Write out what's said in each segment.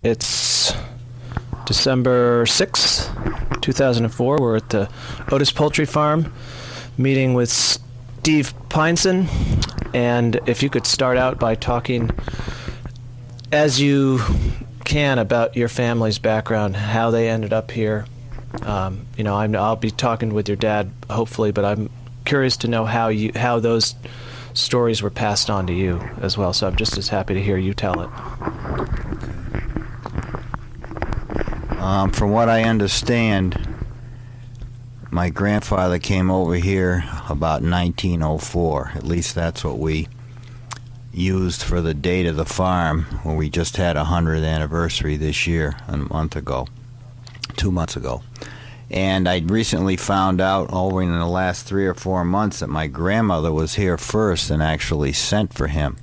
It's December 6th, 2004. We're at the Otis Poultry Farm meeting with Steve Pyenson. And if you could start out by talking as you can about your family's background, how they ended up here. I'll be talking with your dad, hopefully, but I'm curious to know how those stories were passed on to you as well. So I'm just as happy to hear you tell it. From what I understand, my grandfather came over here about 1904. At least that's what we used for the date of the farm, when we just had a 100th anniversary this year, a month ago, 2 months ago. And I recently found out over in the last 3 or 4 months that my grandmother was here first and actually sent for him.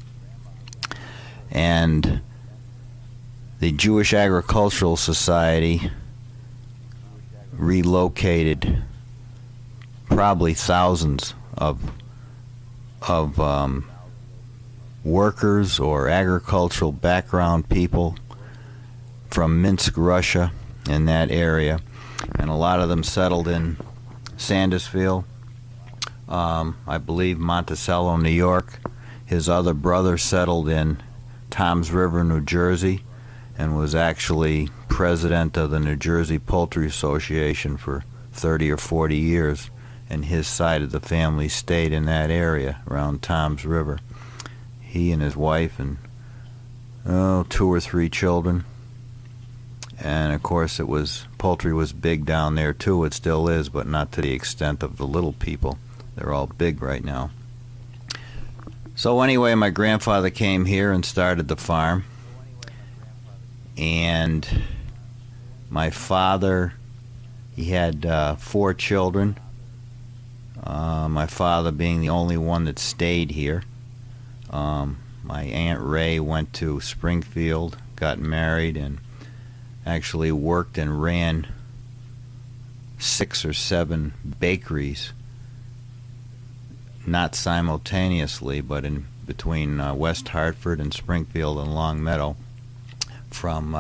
And the Jewish Agricultural Society relocated probably thousands of workers or agricultural background people from Minsk, Russia, in that area, and a lot of them settled in Sandusville, I believe Monticello, New York. His other brother settled in Toms River, New Jersey, and was actually president of the New Jersey Poultry Association for 30 or 40 years, and his side of the family stayed in that area around Toms River. He and his wife and 2 or 3 children. And of course poultry was big down there too. It still is, but not to the extent of the little people. They're all big right now. So anyway, my grandfather came here and started the farm. And my father, he had 4 children. My father being the only one that stayed here. My Aunt Ray went to Springfield, got married, and actually worked and ran 6 or 7 bakeries, not simultaneously, but in between West Hartford and Springfield and Long Meadow, from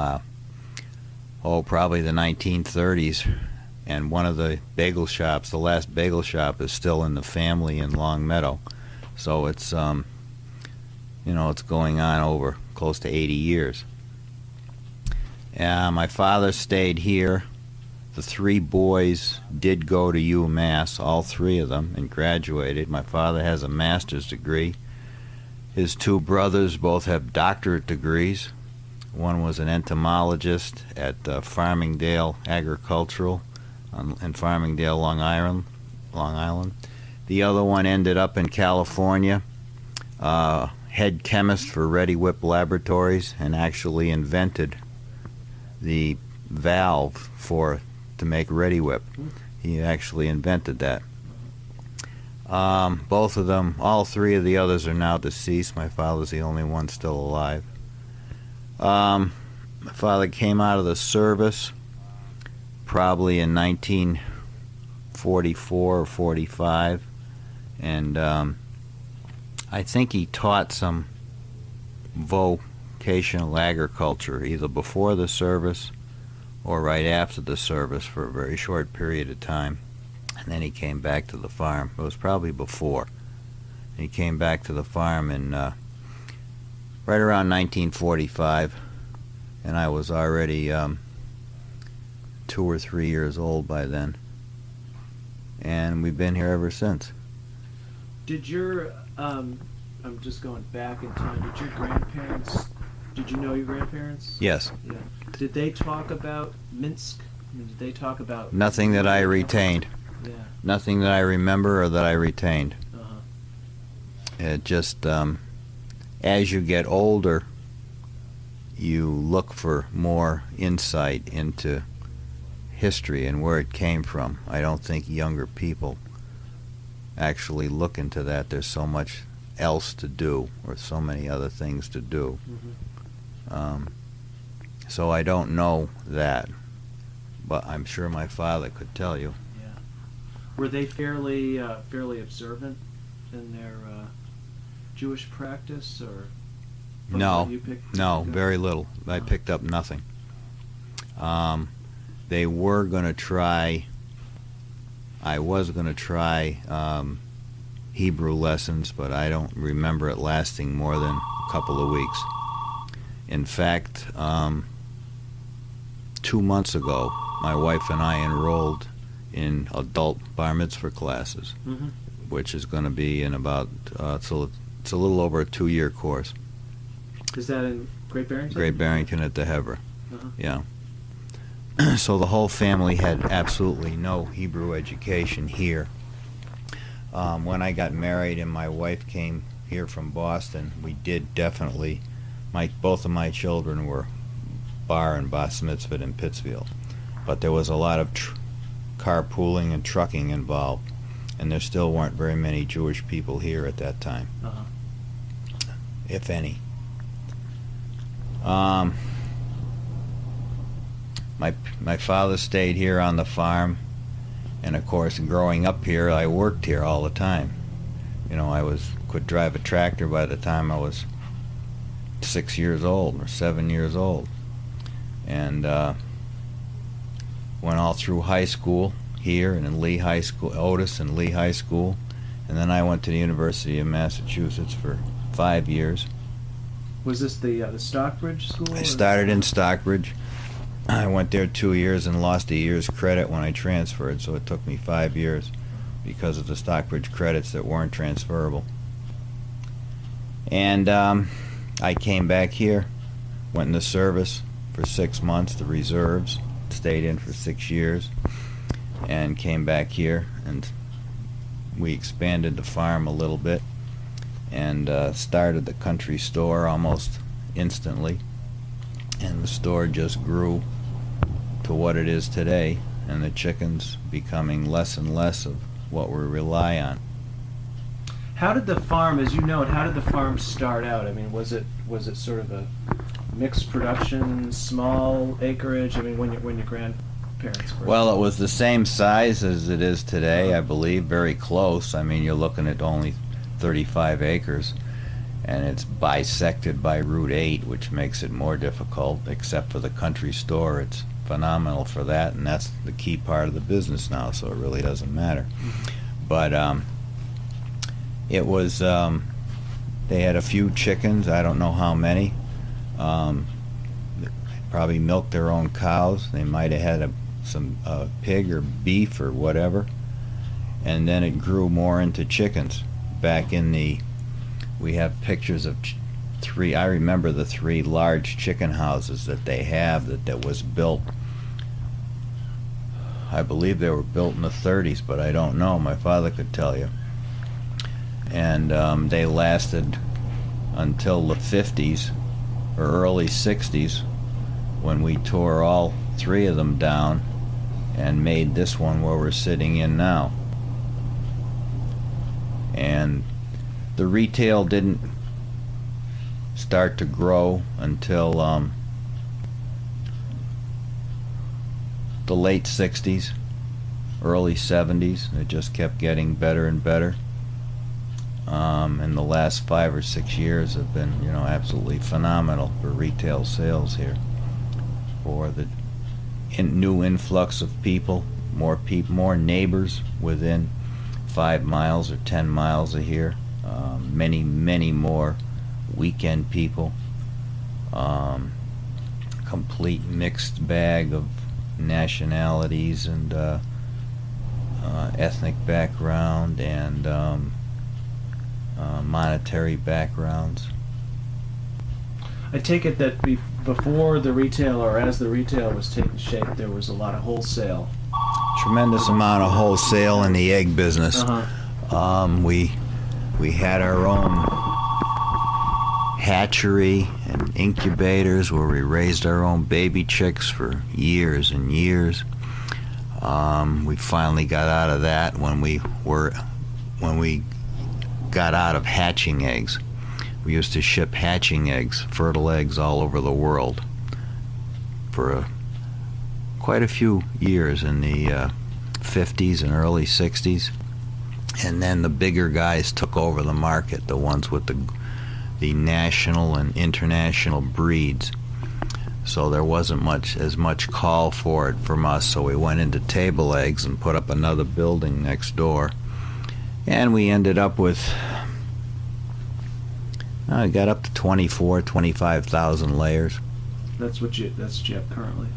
probably the 1930s. And one of the bagel shops, the last bagel shop, is still in the family in Long Meadow. So it's it's going on over close to 80 years. My father stayed here. The 3 boys did go to UMass, all 3 of them, and graduated. My father has a master's degree. His 2 brothers both have doctorate degrees. One was an entomologist at Farmingdale Agricultural in Farmingdale, Long Island. The other one ended up in California, head chemist for Ready Whip Laboratories, and actually invented the valve to make Ready Whip. He actually invented that. Both of them, all 3 of the others are now deceased. My father's the only one still alive. My father came out of the service probably in 1944 or 45, and I think he taught some vocational agriculture either before the service or right after the service for a very short period of time, and then he came back to the farm. It was probably before. He came back to the farm in right around 1945, and I was already 2 or 3 years old by then, and we've been here ever since. Did your I'm just going back in time. Did you know your grandparents? Yes. Yeah. Did they talk about Minsk? Did they talk about... Nothing that I retained. Yeah. Nothing that I remember or that I retained. Uh-huh. It just, as you get older, you look for more insight into history and where it came from. I don't think younger people actually look into that. There's so much else to do, or so many other things to do. Mm-hmm. So I don't know that, but I'm sure my father could tell you. Yeah. Were they fairly observant in their Jewish practice, or No, you picked no, up? very little. I picked up nothing. They were going to try. I was going to try Hebrew lessons, but I don't remember it lasting more than a couple of weeks. In fact, 2 months ago, my wife and I enrolled in adult bar mitzvah classes, which is going to be in about, it's a little over a 2-year course. Is that in Great Barrington? Great Barrington at the Hebra, yeah. So the whole family had absolutely no Hebrew education here. When I got married and my wife came here from Boston, we did definitely, both of my children were bar and bas mitzvah in Pittsfield. But there was a lot of carpooling and trucking involved, and there still weren't very many Jewish people here at that time, if any. My father stayed here on the farm, and of course, growing up here, I worked here all the time. You know, I could drive a tractor by the time I was 6 years old or 7 years old, and went all through high school here and in Lee High School, Otis and Lee High School, and then I went to the University of Massachusetts for 5 years. Was this the Stockbridge school? I started in Stockbridge. I went there 2 years and lost a year's credit when I transferred, so it took me 5 years because of the Stockbridge credits that weren't transferable. And I came back here, went in the service for 6 months, the reserves, stayed in for 6 years, and came back here, and we expanded the farm a little bit and started the country store almost instantly, and the store just grew to what it is today, and the chickens becoming less and less of what we rely on. How did the farm, as you know it, how did the farm start out? I mean, was it sort of a mixed production, small acreage? I mean, when your grandparents were... Well, it was the same size as it is today, I believe, very close. I mean, you're looking at only 35 acres, and it's bisected by Route 8, which makes it more difficult, except for the country store. It's phenomenal for that, and that's the key part of the business now, so it really doesn't matter. But it was, they had a few chickens, I don't know how many. Probably milked their own cows. They might have had some pig or beef or whatever, and then it grew more into chickens. Back in we have pictures of I remember the 3 large chicken houses that they have that was built. I believe they were built in the 30s, but I don't know. My father could tell you. And they lasted until the 50s or early 60s, when we tore all 3 of them down and made this one where we're sitting in now. And the retail didn't start to grow until the late 60s, early 70s. It just kept getting better and better. And the last 5 or 6 years have been, absolutely phenomenal for retail sales here. For the new influx of people, more neighbors within 5 miles or 10 miles of here. Many more weekend people. Complete mixed bag of nationalities and ethnic background and monetary backgrounds. I take it that before the retail, or as the retail was taking shape, there was a lot of wholesale. Tremendous amount of wholesale in the egg business. We had our own hatchery and incubators where we raised our own baby chicks for years and years. We finally got out of that when we got out of hatching eggs. We used to ship hatching eggs, fertile eggs, all over the world for quite a few years in the 50s and early 60s. And then the bigger guys took over the market, the ones with the national and international breeds. so there wasn't as much call for it from us. So we went into table eggs and put up another building next door, and we ended up with I got up to 25,000 layers. That's what you have currently.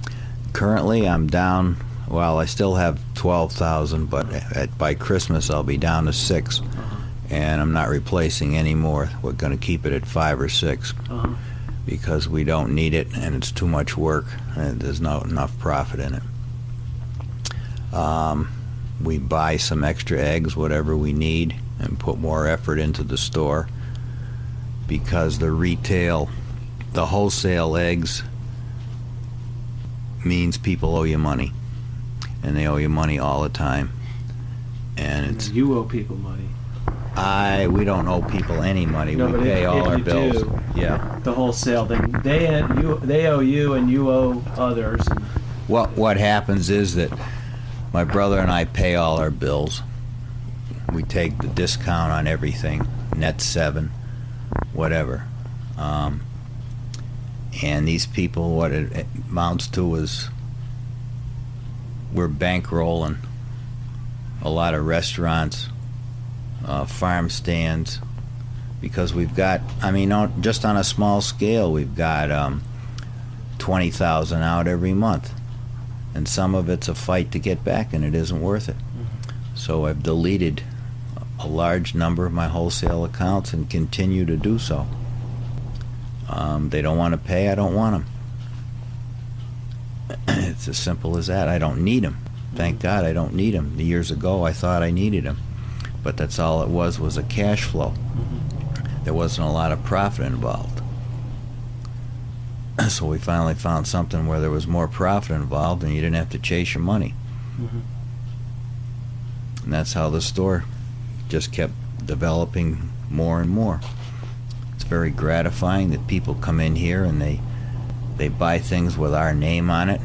Currently, I'm down. Well, I still have 12,000, but by Christmas I'll be down to 6, and I'm not replacing any more. We're going to keep it at 5 or 6 because we don't need it, and it's too much work, and there's not enough profit in it. We buy some extra eggs, whatever we need, and put more effort into the store because the wholesale eggs means people owe you money. And they owe you money all the time, and it's you owe people money. We don't owe people any money. No, we pay all our bills. Yeah. The wholesale, then they owe you, and you owe others. What happens is that my brother and I pay all our bills. We take the discount on everything, net 7, whatever. And these people, what it amounts to is we're bankrolling a lot of restaurants, farm stands, because we've got, just on a small scale, we've got 20,000 out every month, and some of it's a fight to get back, and it isn't worth it. So I've deleted a large number of my wholesale accounts and continue to do so. They don't want to pay, I don't want them. It's as simple as that. I don't need them. Thank God I don't need them. Years ago I thought I needed them, but that's all it was a cash flow. There wasn't a lot of profit involved. So we finally found something where there was more profit involved and you didn't have to chase your money. And that's how the store just kept developing more and more. It's very gratifying that people come in here and they buy things with our name on it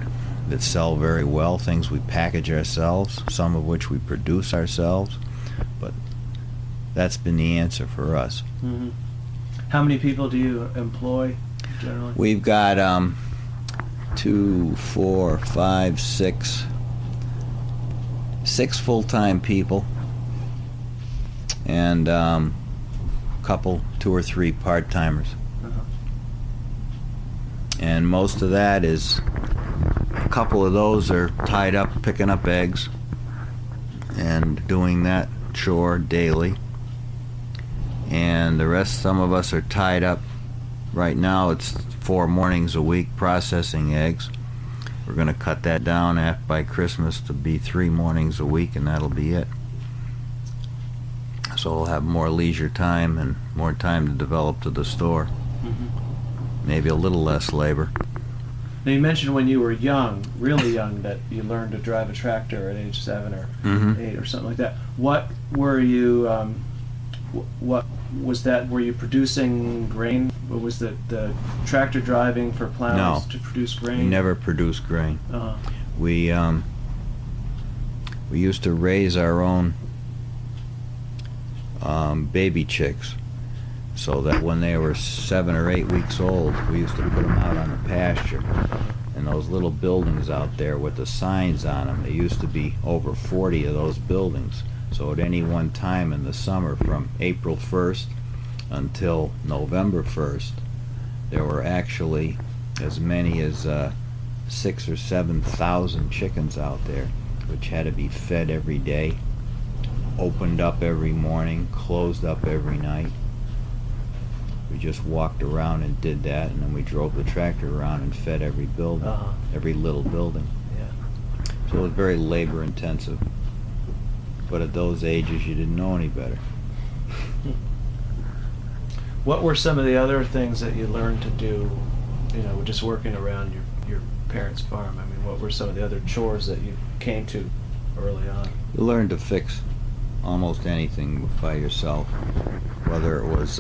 that sell very well, things we package ourselves, some of which we produce ourselves. But that's been the answer for us. How many people do you employ generally? We've got 2, 4, 5, 6 full-time people and couple, 2 or 3 part-timers. And most of that is, a couple of those are tied up picking up eggs and doing that chore daily. And the rest, some of us are tied up. Right now it's 4 mornings a week processing eggs. We're going to cut that down by Christmas to be 3 mornings a week, and that'll be it. So we'll have more leisure time and more time to develop to the store. Maybe a little less labor. Now you mentioned when you were young, really young, that you learned to drive a tractor at age 7 or 8 or something like that. What were you? What was that? Were you producing grain? What was the tractor driving for plows to produce grain? We never produced grain. We used to raise our own baby chicks, so that when they were 7 or 8 weeks old, we used to put them out on the pasture. And those little buildings out there with the signs on them, there used to be over 40 of those buildings. So at any one time in the summer, from April 1st until November 1st, there were actually as many as 6,000 or 7,000 chickens out there, which had to be fed every day, opened up every morning, closed up every night. We just walked around and did that, and then we drove the tractor around and fed every building, every little building. So it was very labor intensive. But at those ages, you didn't know any better. What were some of the other things that you learned to do, just working around your parents' farm? I mean, what were some of the other chores that you came to early on? You learned to fix almost anything by yourself, whether it was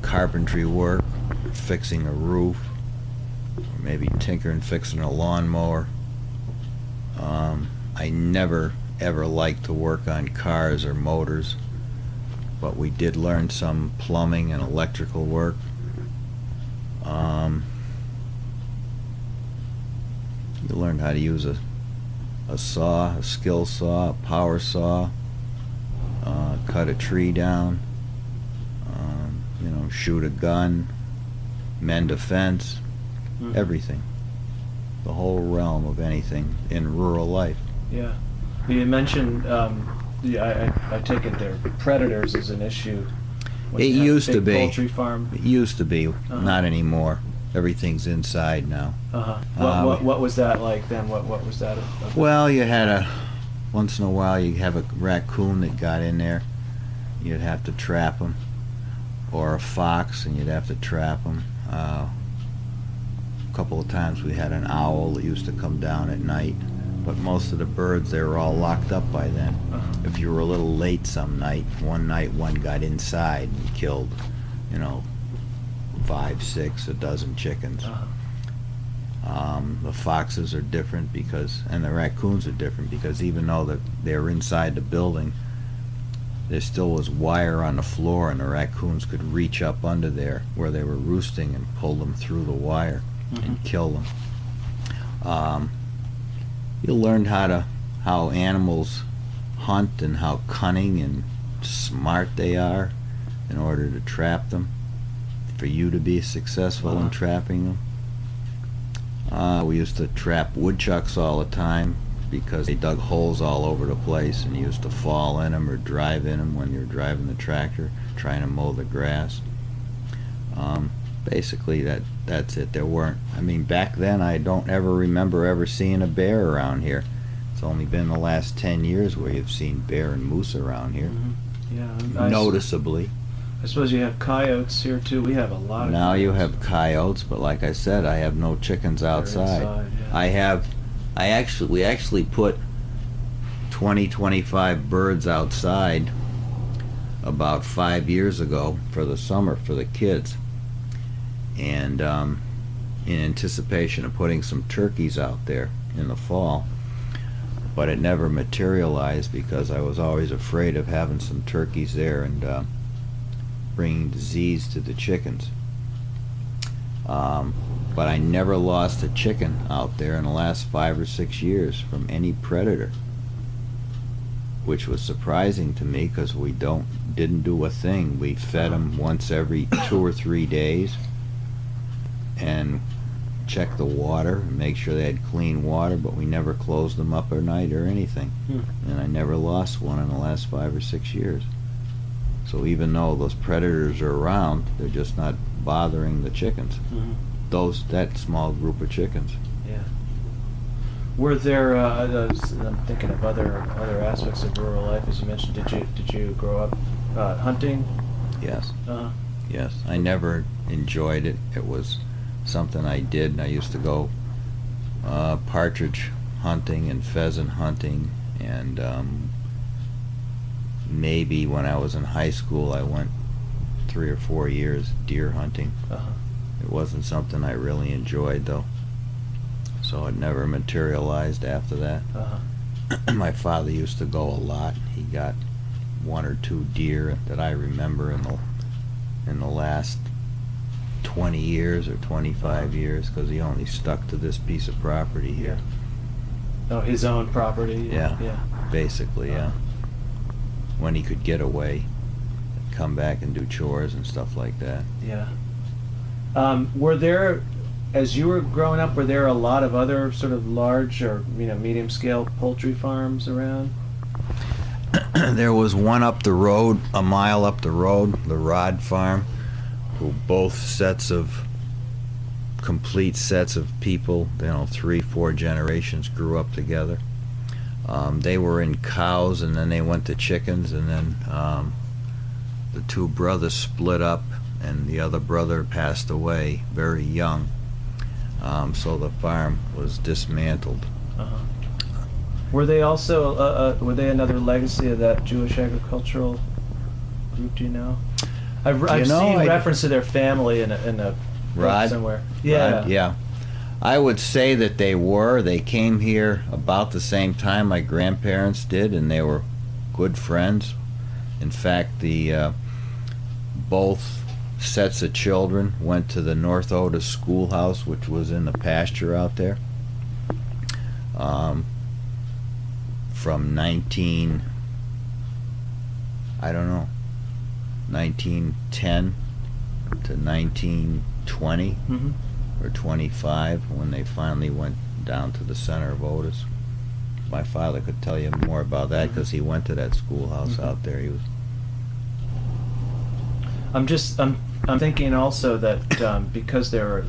carpentry work, fixing a roof, or maybe tinkering, fixing a lawnmower. I never ever liked to work on cars or motors, but we did learn some plumbing and electrical work. You learned how to use a saw, a skill saw, a power saw, cut a tree down, shoot a gun, mend a fence, everything. The whole realm of anything in rural life. Yeah. You mentioned, I take it there, predators is an issue. when It you have a used to big be. Poultry farm. It used to be, not anymore. Everything's inside now. What was that like then? What was that? Well, you had once in a while you'd have a raccoon that got in there. You'd have to trap them. Or a fox, and you'd have to trap them. A couple of times we had an owl that used to come down at night. But most of the birds, they were all locked up by then. If you were a little late some night, one got inside and killed, 5, 6, a dozen chickens. The foxes are different and the raccoons are different because even though they were inside the building, there still was wire on the floor, and the raccoons could reach up under there where they were roosting and pull them through the wire and kill them. You learned how animals hunt and how cunning and smart they are in order to trap them, for you to be successful in trapping them. We used to trap woodchucks all the time because they dug holes all over the place, and you used to fall in them or drive in them when you were driving the tractor trying to mow the grass. Basically that's it. Back then I don't ever remember ever seeing a bear around here. It's only been the last 10 years where you've seen bear and moose around here. Yeah, noticeably. I suppose you have coyotes here too. We have a lot of Now coyotes. you have coyotes, but like I said, I have no chickens outside. Yeah. We actually put 20-25 birds outside about 5 years ago for the summer for the kids, and in anticipation of putting some turkeys out there in the fall, but it never materialized because I was always afraid of having some turkeys there and bringing disease to the chickens. But I never lost a chicken out there in the last 5 or 6 years from any predator, which was surprising to me because we didn't do a thing. We fed them once every 2 or 3 days and checked the water and make sure they had clean water, but we never closed them up at night or anything. And I never lost one in the last 5 or 6 years. So even though those predators are around, they're just not bothering the chickens. That small group of chickens. Yeah. Were there? I'm thinking of other aspects of rural life, as you mentioned. Did you grow up hunting? Yes. Yes. I never enjoyed it. It was something I did, and I used to go partridge hunting and pheasant hunting, and maybe when I was in high school, I went 3 or 4 years deer hunting. It wasn't something I really enjoyed, though, so it never materialized after that. My father used to go a lot. He got 1 or 2 deer that I remember in the last 20 years or 25 years, because he only stuck to this piece of property here. Oh, his own property. Yeah. Basically, yeah. When he could get away, come back and do chores and stuff like that. Yeah. Were there, as you were growing up, were there a lot of other sort of large or medium scale poultry farms around? There was one up the road, a mile up the road, the Rod Farm, who both complete sets of people, 3, 4 generations grew up together. They were in cows, and then they went to chickens, and then the 2 brothers split up, and the other brother passed away very young, so the farm was dismantled. Were they also were they another legacy of that Jewish agricultural group? Do you know? I've seen reference to their family in a Rod somewhere. Yeah. Rod, yeah. I would say that they were. They came here about the same time my grandparents did, and they were good friends. In fact, both sets of children went to the North Otis schoolhouse, which was in the pasture out there. from 1910 to 1920 or 25, when they finally went down to the center of Otis. My father could tell you more about that because he went to that schoolhouse out there. He was. I'm thinking also that because there are,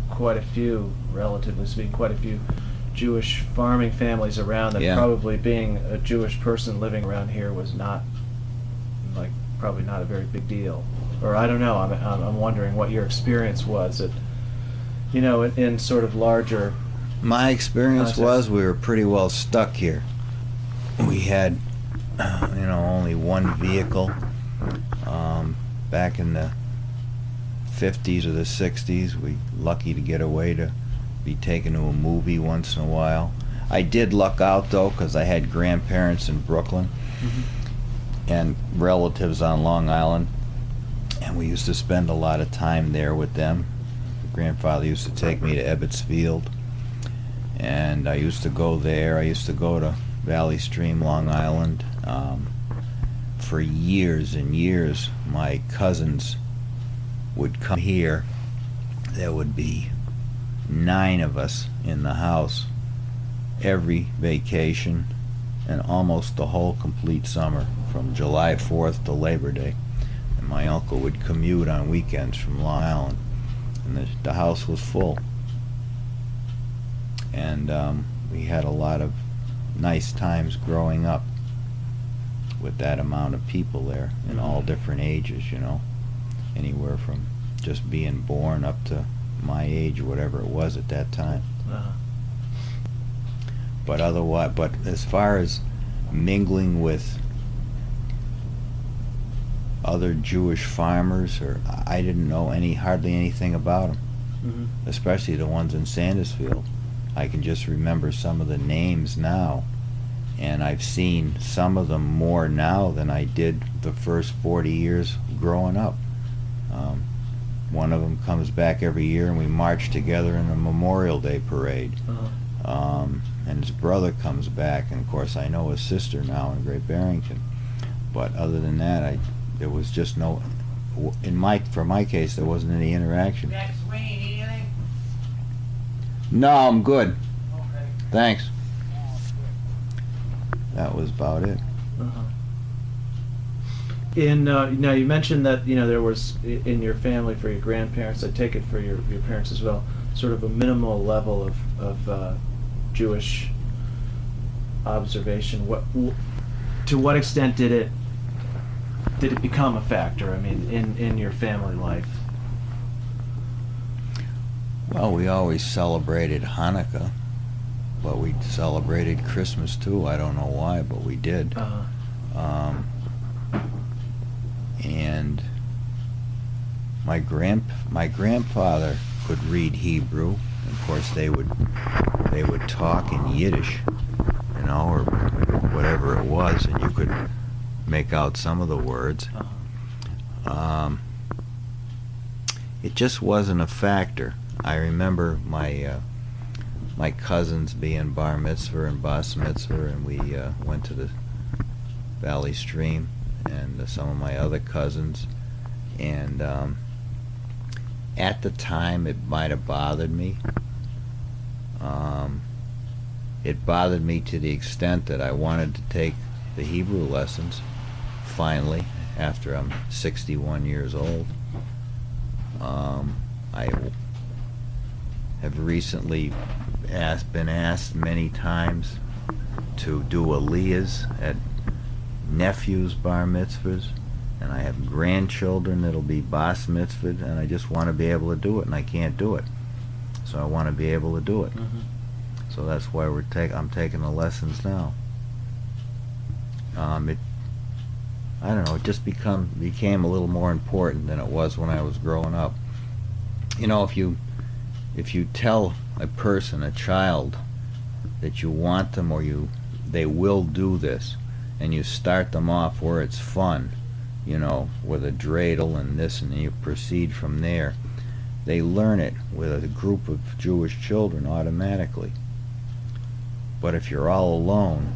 quite a few, relatively speaking, quite a few Jewish farming families around, that probably being a Jewish person living around here was not, probably not a very big deal. Or I don't know. I'm wondering what your experience was at, in sort of larger. My experience was we were pretty well stuck here. We had, only one vehicle. Back in the 50s or the 60s, we lucky to get away to be taken to a movie once in a while. I did luck out though, because I had grandparents in Brooklyn and relatives on Long Island, and we used to spend a lot of time there with them. Grandfather used to take me to Ebbets Field, and I used to go there. I used to go to Valley Stream, Long Island. For years and years, my cousins would come here. There would be 9 of us in the house every vacation, and almost the whole complete summer, from July 4th to Labor Day. And my uncle would commute on weekends from Long Island, and the house was full. And we had a lot of nice times growing up with that amount of people there in all different ages, anywhere from just being born up to my age, whatever it was at that time. But as far as mingling with other Jewish farmers, I didn't know hardly anything about them, especially the ones in Sandusfield. I can just remember some of the names now, and I've seen some of them more now than I did the first 40 years growing up. One of them comes back every year, and we march together in a Memorial Day parade. And his brother comes back, and of course I know his sister now in Great Barrington. But other than that, there was just no. For my case, there wasn't any interaction. Next week, anything? No, I'm good. Okay. Thanks. That was about it. Now you mentioned that there was in your family, for your grandparents, I take it for your parents as well, sort of a minimal level of Jewish observation. To what extent did it become a factor? I mean, in your family life. Well, we always celebrated Hanukkah, but we celebrated Christmas too. I don't know why, but we did. And my grandfather could read Hebrew. Of course, they would talk in Yiddish, or whatever it was, and you could make out some of the words. It just wasn't a factor. I remember my cousins being bar mitzvah and bas mitzvah, and we went to the Valley Stream, and some of my other cousins, and at the time it might have bothered me. It bothered me to the extent that I wanted to take the Hebrew lessons finally, after I'm 61 years old. I have recently been asked many times to do aliyahs at nephews' bar mitzvahs, and I have grandchildren that'll be bas mitzvah, and I just want to be able to do it, and I can't do it. So I want to be able to do it. So that's why I'm taking the lessons now. I don't know, it just became a little more important than it was when I was growing up. If you tell a person, a child, that you want them they will do this, and you start them off where it's fun, with a dreidel and this, and then you proceed from there, they learn it with a group of Jewish children automatically. But if you're all alone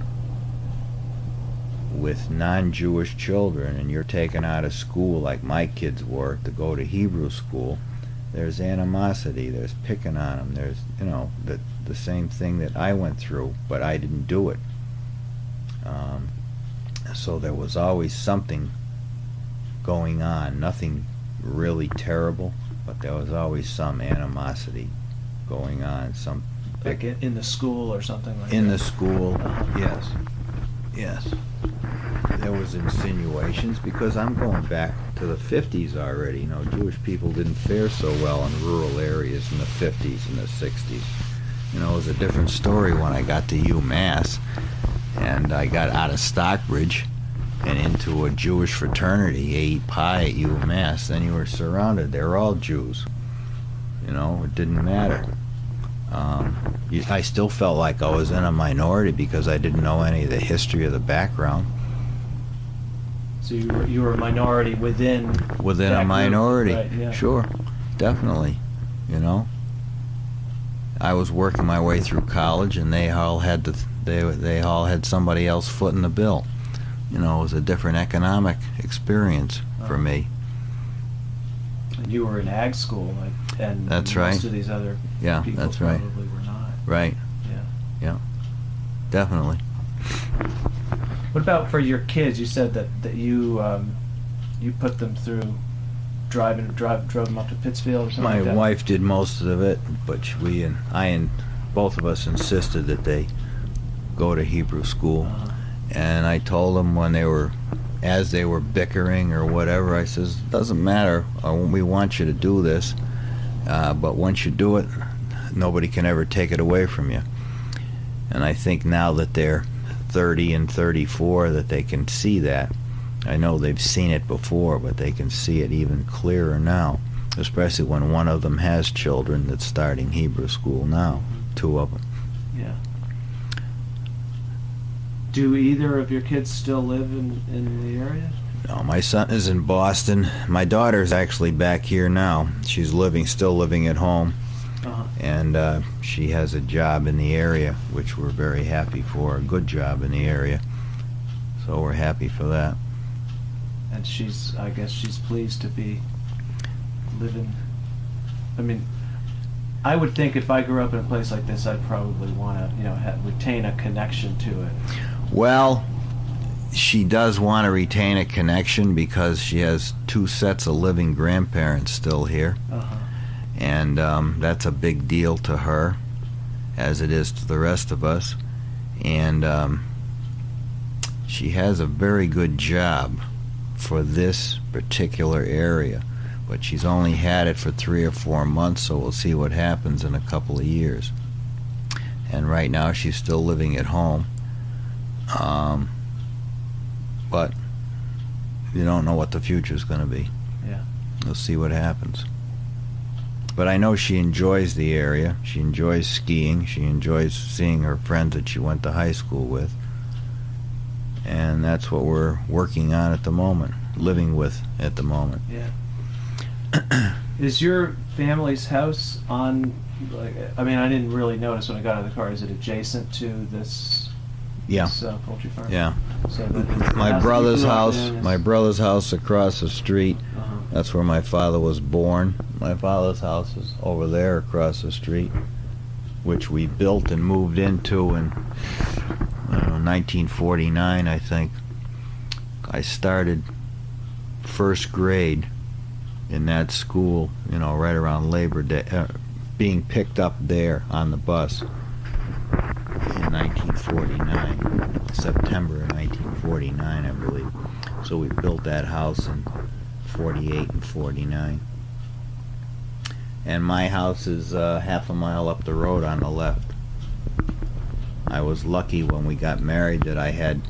with non-Jewish children and you're taken out of school like my kids were to go to Hebrew school, there's animosity, there's picking on them, there's, the same thing that I went through, but I didn't do it. So there was always something going on, nothing really terrible, but there was always some animosity going on, some Like in the school or something like that? in the school. Uh-huh. Yes. There was insinuations, because I'm going back to the 50s already. Jewish people didn't fare so well in rural areas in the 50s and the 60s. It was a different story when I got to UMass, and I got out of Stockbridge and into a Jewish fraternity, A. Pi at UMass. Then you were surrounded. They were all Jews. It didn't matter. I still felt like I was in a minority because I didn't know any of the history of the background. So you were a minority within A that minority. group, right, yeah. Sure, definitely. I was working my way through college, and they all had they all had somebody else footing the bill. It was a different economic experience for me. And you were in ag school, and That's most right. of these other Yeah, people that's right. probably were not. Right. Yeah. Definitely. What about for your kids? You said that you you put them through drove them up to Pittsfield or something My like that? wife did most of it, but I and both of us insisted that they go to Hebrew school. Uh-huh. And I told them as they were bickering or whatever, I says, doesn't matter, we want you to do this, but once you do it, nobody can ever take it away from you. And I think now that they're 30 and 34 that they can see that. I know they've seen it before, but they can see it even clearer now, especially when one of them has children that's starting Hebrew school now, 2 of them. Yeah. Do either of your kids still live in the area? No, my son is in Boston. My daughter's actually back here now. She's still living at home, Uh-huh. and she has a job in the area, which we're very happy for, a good job in the area. So we're happy for that. And I guess she's pleased to be living. I mean, I would think if I grew up in a place like this, I'd probably want to, retain a connection to it. Well, she does want to retain a connection because she has 2 sets of living grandparents still here. Uh-huh. And that's a big deal to her, as it is to the rest of us. And she has a very good job for this particular area, but she's only had it for 3 or 4 months, so we'll see what happens in a couple of years. And right now she's still living at home, but you don't know what the future's going to be. Yeah. We'll see what happens. But I know she enjoys the area. She enjoys skiing. She enjoys seeing her friends that she went to high school with. And that's what we're working on at the moment, living with at the moment. Yeah. Is your family's house on, I didn't really notice when I got out of the car, is it adjacent to this Yeah. poultry farm? Yeah. So the My house that brother's you grew up house, in is- my brother's house across the street. Uh-huh. That's where my father was born. My father's house is over there across the street, which we built and moved into in 1949, I think. I started first grade in that school, right around Labor Day, being picked up there on the bus in 1949, September of 1949, I believe. So we built that house in 48 and 49. And my house is half a mile up the road on the left. I was lucky when we got married that I had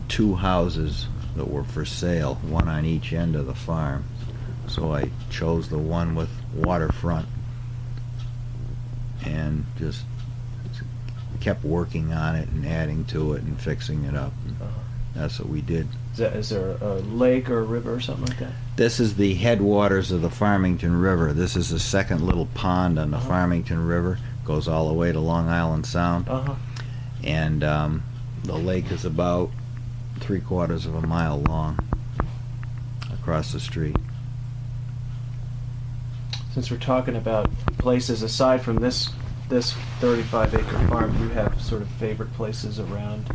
2 houses that were for sale, one on each end of the farm. So I chose the one with waterfront and just kept working on it and adding to it and fixing it up. Uh-huh. That's what we did. Is there a lake or a river or something like that? This is the headwaters of the Farmington River. This is the second little pond on the Uh-huh. Farmington River, goes all the way to Long Island Sound. Uh-huh. And the lake is about 3/4 of a mile long across the street. Since we're talking about places, aside from this 35-acre farm, do you have sort of favorite places around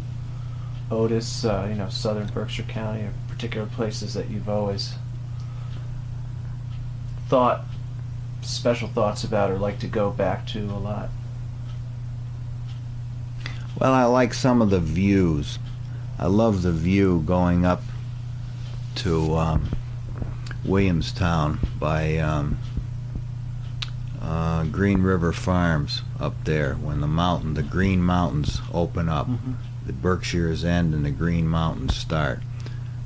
Otis, southern Berkshire County, or particular places that you've always thought special thoughts about or like to go back to a lot? Well, I like some of the views. I love the view going up to Williamstown by Green River Farms up there, when the Green Mountains open up. Mm-hmm. The Berkshires end and the Green Mountains start.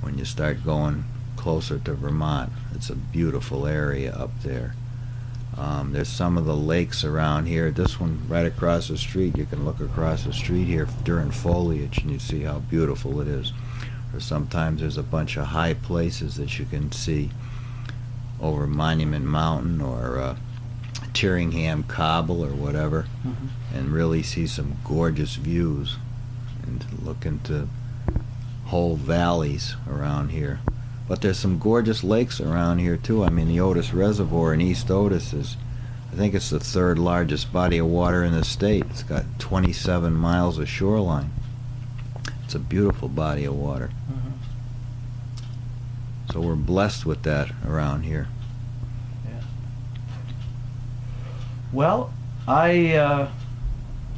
When you start going closer to Vermont, it's a beautiful area up there. There's some of the lakes around here. This one right across the street, you can look across the street here during foliage and you see how beautiful it is. Or sometimes there's a bunch of high places that you can see over Monument Mountain or Tyringham Cobble or whatever, Mm-hmm. and really see some gorgeous views and look into whole valleys around here. But there's some gorgeous lakes around here too. I mean, the Otis Reservoir in East Otis is, I think it's the third largest body of water in the state. It's got 27 miles of shoreline. It's a beautiful body of water. Mm-hmm. So we're blessed with that around here. Yeah. Well, I'm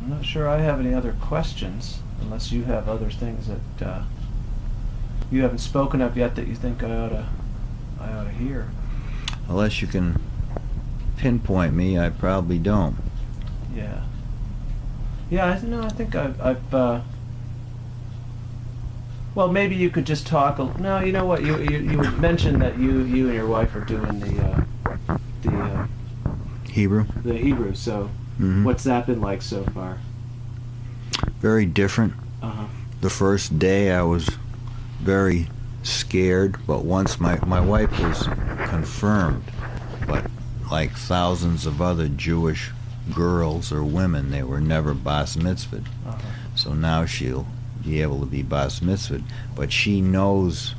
not sure I have any other questions, unless you have other things that you haven't spoken of yet that you think I ought to hear. Unless you can pinpoint me, I probably don't. Yeah. Yeah, I think I've well, maybe you could just talk. No, you know what? You mentioned that you and your wife are doing the Hebrew? Hebrew. So, Mhm. what's that been like so far? Very different. Uh-huh. The first day I was very scared, but once my wife was confirmed, but like thousands of other Jewish girls or women, they were never bas mitzvahed. Uh-huh. So now she'll be able to be bas mitzvahed, but she knows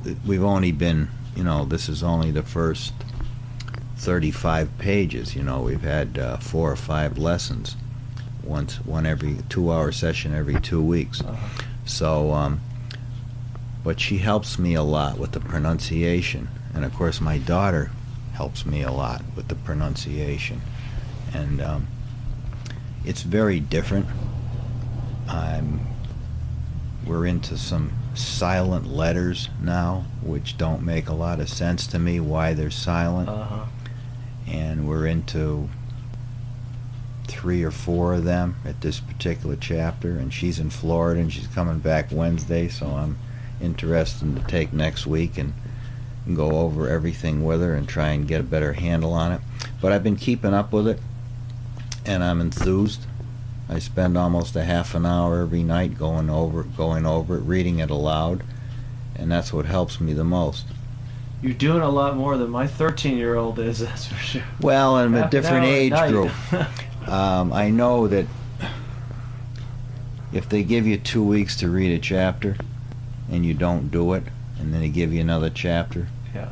that we've only been, this is only the first 35 pages. We've had 4 or 5 lessons, one every 2-hour session every 2 weeks. Uh-huh. So but she helps me a lot with the pronunciation, and of course my daughter helps me a lot with the pronunciation, and it's very different. We're into some silent letters now, which don't make a lot of sense to me why they're silent. Uh-huh. And we're into 3 or 4 of them at this particular chapter, and she's in Florida and she's coming back Wednesday, so I'm interested to take next week and go over everything with her and try and get a better handle on it. But I've been keeping up with it, and I'm enthused. I spend almost a half an hour every night going over it, reading it aloud, and that's what helps me the most. You're doing a lot more than my 13-year-old is, that's for sure. Well, I'm a Half an different hour a age night. group. I know that if they give you 2 weeks to read a chapter and you don't do it, and then they give you another chapter, Yeah.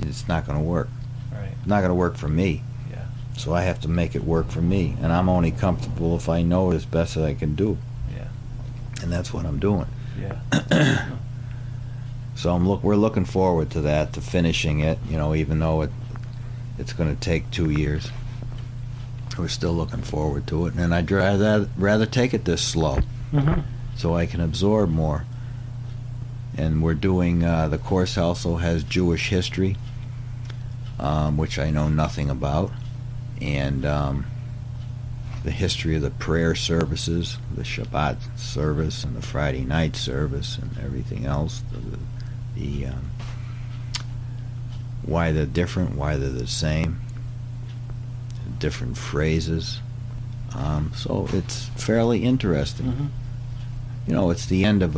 it's not going to work. Right. It's not going to work for me. Yeah. So I have to make it work for me, and I'm only comfortable if I know it as best as I can do. Yeah. And that's what I'm doing. Yeah. So we're looking forward to that, to finishing it, even though it's going to take 2 years. We're still looking forward to it, and I'd rather take it this slow, Mm-hmm. so I can absorb more. And we're doing, the course also has Jewish history, which I know nothing about, and the history of the prayer services, the Shabbat service and the Friday night service and everything else, the why they're different, why they're the same, different phrases. So it's fairly interesting. Mm-hmm. It's the end of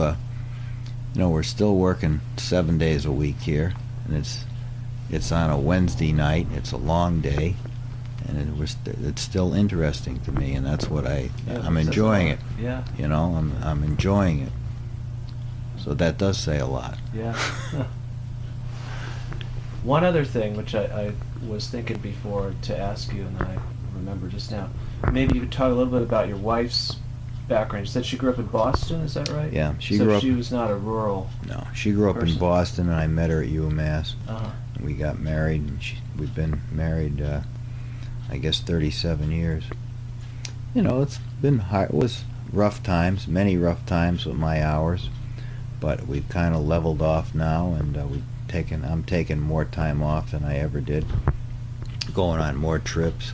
we're still working 7 days a week here, and it's on a Wednesday night. It's a long day, and it's still interesting to me, and that's what I'm That's enjoying a it. lot. Yeah. You know, I'm enjoying it. So that does say a lot. Yeah. One other thing, which I was thinking before to ask you, and then I remember just now. Maybe you could talk a little bit about your wife's background. You said she grew up in Boston, is that right? Yeah, she so grew up. she was not a rural. No, she grew up in person. Boston, and I met her at UMass. Uh-huh. We got married, and we've been married, I guess, 37 years. You know, it's been hard. It was rough times, many rough times with my hours, but we've kind of leveled off now, and I'm taking more time off than I ever did, going on more trips,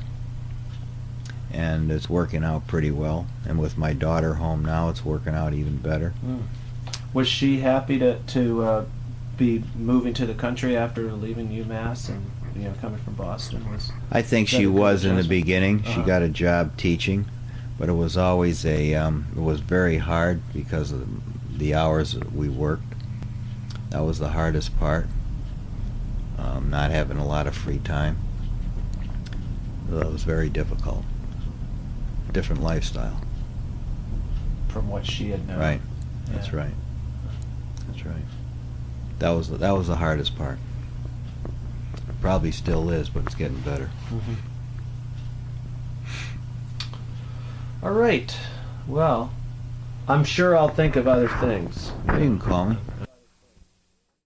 and it's working out pretty well. And with my daughter home now, it's working out even better. Mm. Was she happy to be moving to the country after leaving UMass and coming from Boston? I think Is that she a good was in the adjustment? beginning. She Uh-huh. got a job teaching, but it was always it was very hard because of the hours that we worked. That was the hardest part. Not having a lot of free time. That was very difficult. Different lifestyle. From what she had known. Right. Yeah. That's right. That's right. That was the hardest part. Probably still is, but it's getting better. Mhm. All right. Well, I'm sure I'll think of other things. You can call me.